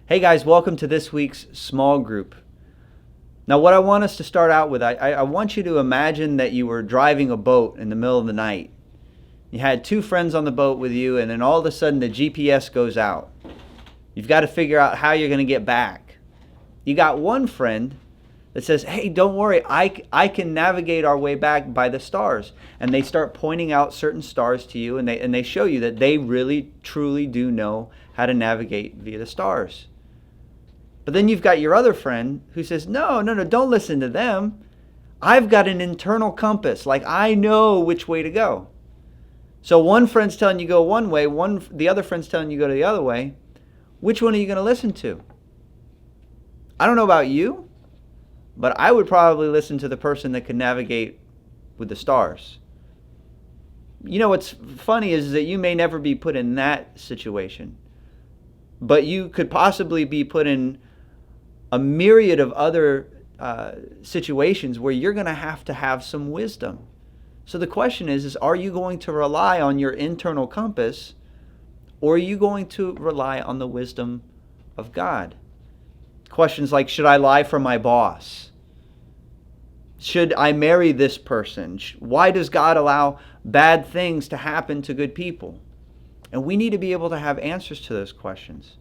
Hey guys, welcome to this week's small group. Now, what I want us to start out with, I want you to imagine that you were driving a boat in the middle of the night. You had two friends on the boat with you, and then all of a sudden the GPS goes out. You've got to figure out how you're going to get back. You got one friend that says, hey, don't worry, I can navigate our way back by the stars. And they start pointing out certain stars to you, and they show you that they really, truly do know how to navigate via the stars. But then you've got your other friend who says, no, don't listen to them. I've got an internal compass. Like, I know which way to go. So one friend's telling you go one way, the other friend's telling you go to the other way. Which one are you going to listen to? I don't know about you, but I would probably listen to the person that can navigate with the stars. You know what's funny is that you may never be put in that situation, but you could possibly be put in a myriad of other situations where you're going to have some wisdom. So the question is are you going to rely on your internal compass, or are you going to rely on the wisdom of God? Questions like, should I lie for my boss? Should I marry this person? Why does God allow bad things to happen to good people? And we need to be able to have answers to those questions.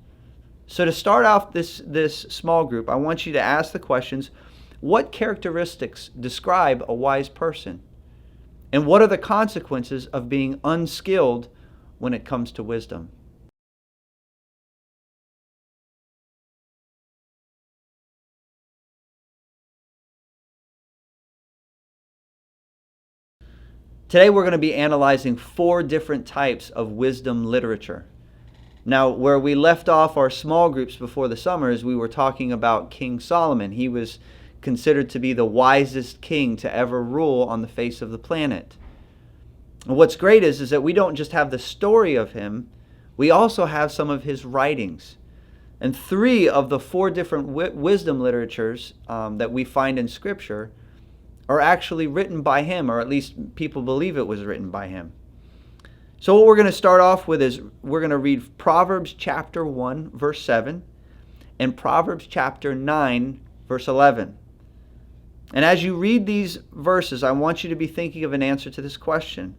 So to start off this small group, I want you to ask the questions, what characteristics describe a wise person? And what are the consequences of being unskilled when it comes to wisdom? Today we're going to be analyzing 4 different types of wisdom literature. Now, where we left off our small groups before the summers, we were talking about King Solomon. He was considered to be the wisest king to ever rule on the face of the planet. And what's great is that we don't just have the story of him, we also have some of his writings. And 3 of the 4 different wisdom literatures that we find in Scripture are actually written by him, or at least people believe it was written by him. So what we're going to start off with is we're going to read Proverbs chapter 1, verse 7, and Proverbs chapter 9, verse 11. And as you read these verses, I want you to be thinking of an answer to this question.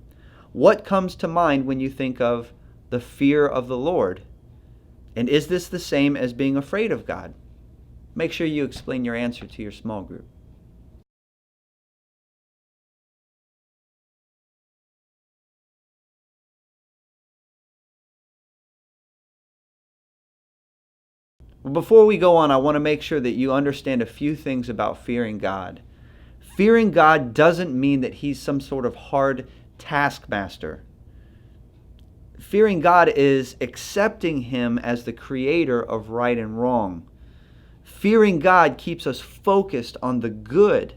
What comes to mind when you think of the fear of the Lord? And is this the same as being afraid of God? Make sure you explain your answer to your small group. Before we go on, I want to make sure that you understand a few things about fearing God. Fearing God doesn't mean that he's some sort of hard taskmaster. Fearing God is accepting him as the creator of right and wrong. Fearing God keeps us focused on the good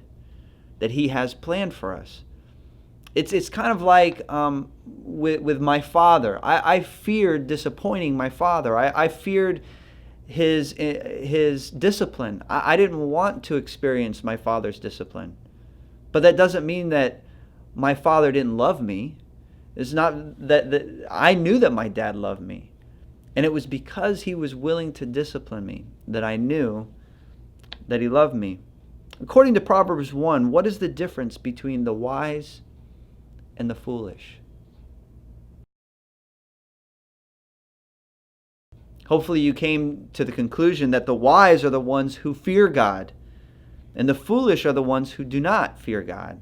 that he has planned for us. It's kind of like with my father. I feared disappointing my father. I feared his discipline. I didn't want to experience my father's discipline. But that doesn't mean that my father didn't love me. It's not that I knew that my dad loved me. And it was because he was willing to discipline me that I knew that he loved me. According to Proverbs 1, what is the difference between the wise and the foolish? Hopefully you came to the conclusion that the wise are the ones who fear God, and the foolish are the ones who do not fear God.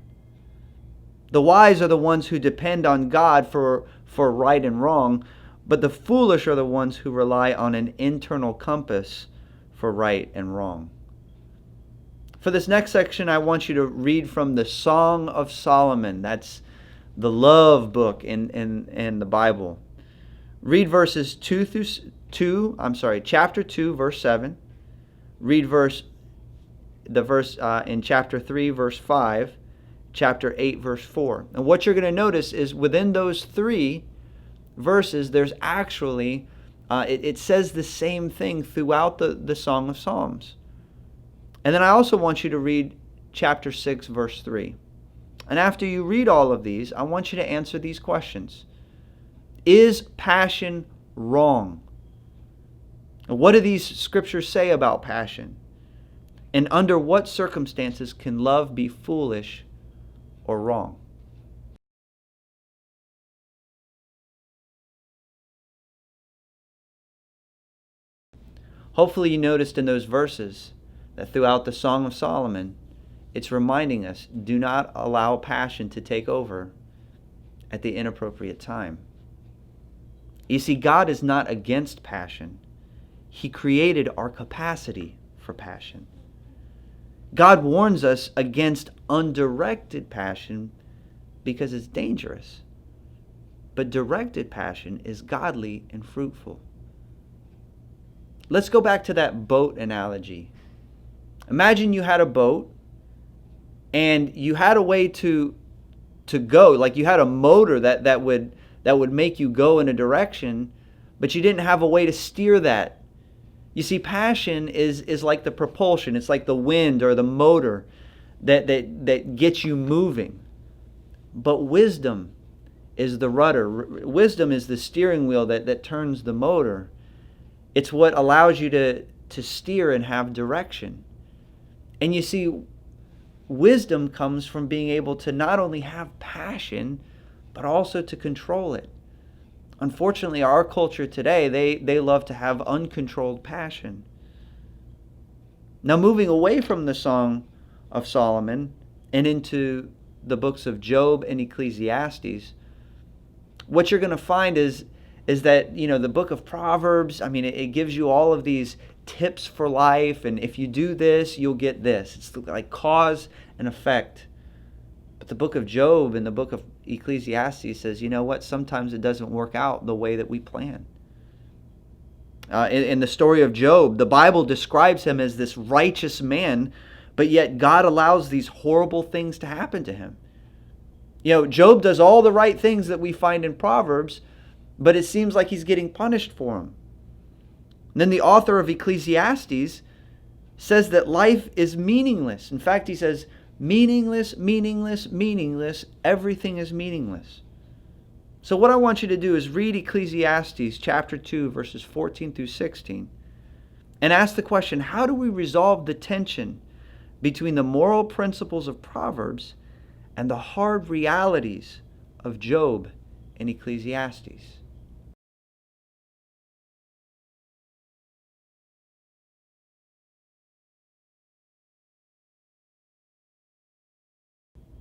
The wise are the ones who depend on God for right and wrong, but the foolish are the ones who rely on an internal compass for right and wrong. For this next section, I want you to read from the Song of Solomon. That's the love book in the Bible. Read verses chapter 2, verse 7. Read the verse in chapter 3, verse 5, chapter 8, verse 4. And what you're going to notice is within those 3 verses, there's actually, it says the same thing throughout the Song of Psalms. And then I also want you to read chapter 6, verse 3. And after you read all of these, I want you to answer these questions. Is passion wrong? What do these scriptures say about passion? And under what circumstances can love be foolish or wrong? Hopefully you noticed in those verses that throughout the Song of Solomon, it's reminding us, do not allow passion to take over at the inappropriate time. You see, God is not against passion. He created our capacity for passion. God warns us against undirected passion because it's dangerous. But directed passion is godly and fruitful. Let's go back to that boat analogy. Imagine you had a boat and you had a way to go, like you had a motor that would make you go in a direction, but you didn't have a way to steer that. You see, passion is like the propulsion. It's like the wind or the motor that gets you moving. But wisdom is the rudder. Wisdom is the steering wheel that turns the motor. It's what allows you to steer and have direction. And you see, wisdom comes from being able to not only have passion, but also to control it. Unfortunately, our culture today, they love to have uncontrolled passion. Now, moving away from the Song of Solomon and into the books of Job and Ecclesiastes, what you're going to find is that, the book of Proverbs, it gives you all of these tips for life, and if you do this, you'll get this. It's like cause and effect. But the book of Job and the book of Ecclesiastes says, you know what? Sometimes it doesn't work out the way that we plan. In the story of Job, the Bible describes him as this righteous man, but yet God allows these horrible things to happen to him. Job does all the right things that we find in Proverbs, but it seems like he's getting punished for them. And then the author of Ecclesiastes says that life is meaningless. In fact, he says, meaningless, meaningless, meaningless, everything is meaningless. So what I want you to do is read Ecclesiastes chapter 2, verses 14 through 16, and ask the question, how do we resolve the tension between the moral principles of Proverbs and the hard realities of Job and Ecclesiastes?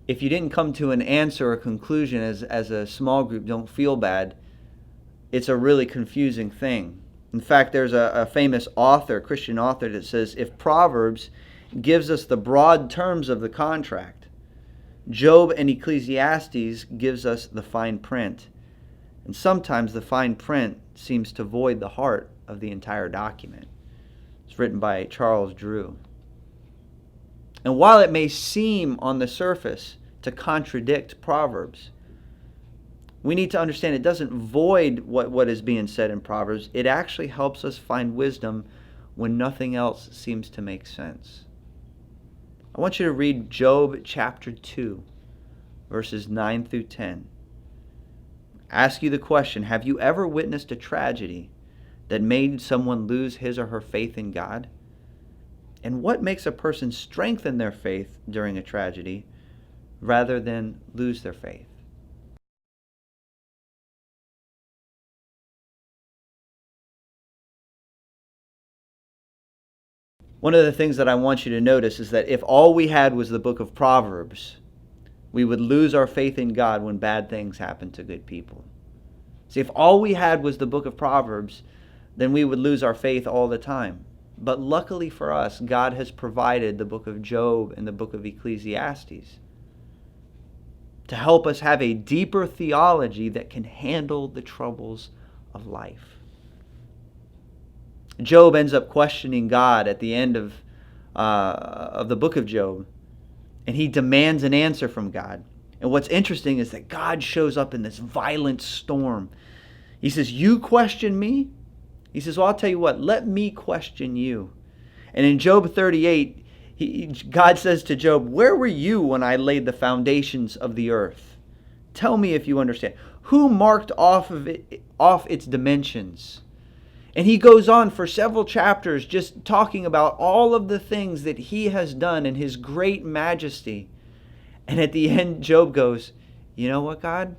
If you didn't come to an answer or conclusion as a small group, don't feel bad. It's a really confusing thing. In fact, there's a famous author, Christian author, that says, if Proverbs gives us the broad terms of the contract, Job and Ecclesiastes gives us the fine print. And sometimes the fine print seems to void the heart of the entire document. It's written by Charles Drew. And while it may seem on the surface to contradict Proverbs, we need to understand it doesn't void what is being said in Proverbs. It actually helps us find wisdom when nothing else seems to make sense. I want you to read Job chapter 2, verses 9 through 10. Ask you the question, have you ever witnessed a tragedy that made someone lose his or her faith in God? And what makes a person strengthen their faith during a tragedy rather than lose their faith? One of the things that I want you to notice is that if all we had was the book of Proverbs, we would lose our faith in God when bad things happen to good people. See, if all we had was the book of Proverbs, then we would lose our faith all the time. But luckily for us, God has provided the book of Job and the book of Ecclesiastes to help us have a deeper theology that can handle the troubles of life. Job ends up questioning God at the end of the book of Job, and he demands an answer from God. And what's interesting is that God shows up in this violent storm. He says, "You question me?" He says, "Well, I'll tell you what, let me question you." And in Job 38, God says to Job, "Where were you when I laid the foundations of the earth? Tell me if you understand. Who marked off its dimensions? And he goes on for several chapters just talking about all of the things that he has done in his great majesty. And at the end, Job goes, you know what, God?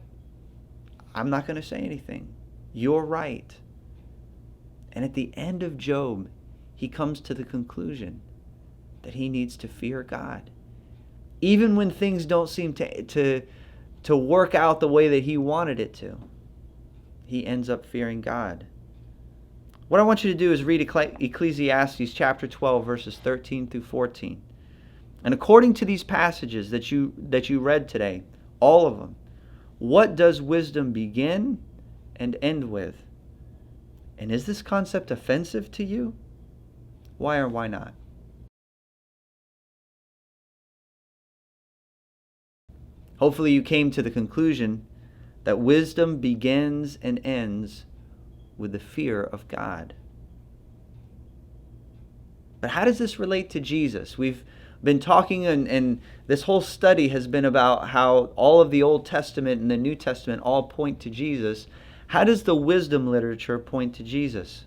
I'm not going to say anything. You're right. And at the end of Job, he comes to the conclusion that he needs to fear God. Even when things don't seem to work out the way that he wanted it to, he ends up fearing God. What I want you to do is read Ecclesiastes chapter 12, verses 13 through 14. And according to these passages that you read today, all of them, what does wisdom begin and end with? And is this concept offensive to you? Why or why not? Hopefully you came to the conclusion that wisdom begins and ends with the fear of God. But how does this relate to Jesus? We've been talking, and this whole study has been about how all of the Old Testament and the New Testament all point to Jesus. How does the wisdom literature point to Jesus?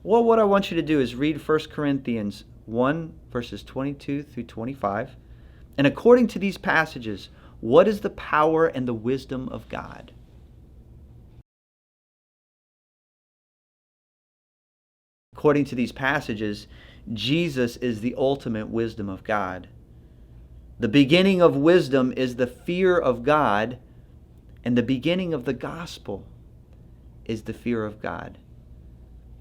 Well, what I want you to do is read 1 Corinthians 1, verses 22 through 25. And according to these passages, what is the power and the wisdom of God? According to these passages, Jesus is the ultimate wisdom of God. The beginning of wisdom is the fear of God, and the beginning of the gospel is the fear of God.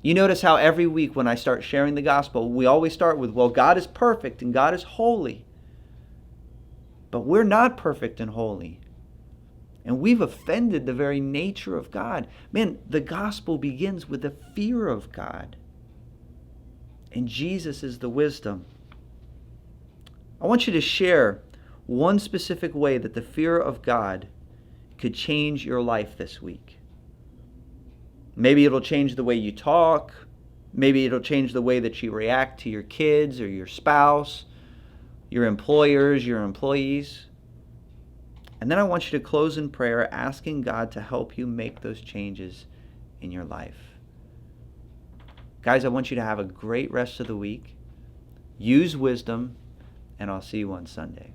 You notice how every week when I start sharing the gospel, we always start with, well, God is perfect and God is holy. But we're not perfect and holy. And we've offended the very nature of God. Man, the gospel begins with the fear of God. And Jesus is the wisdom. I want you to share one specific way that the fear of God could change your life this week. Maybe it'll change the way you talk. Maybe it'll change the way that you react to your kids or your spouse, your employers, your employees. And then I want you to close in prayer, asking God to help you make those changes in your life. Guys, I want you to have a great rest of the week. Use wisdom, and I'll see you on Sunday.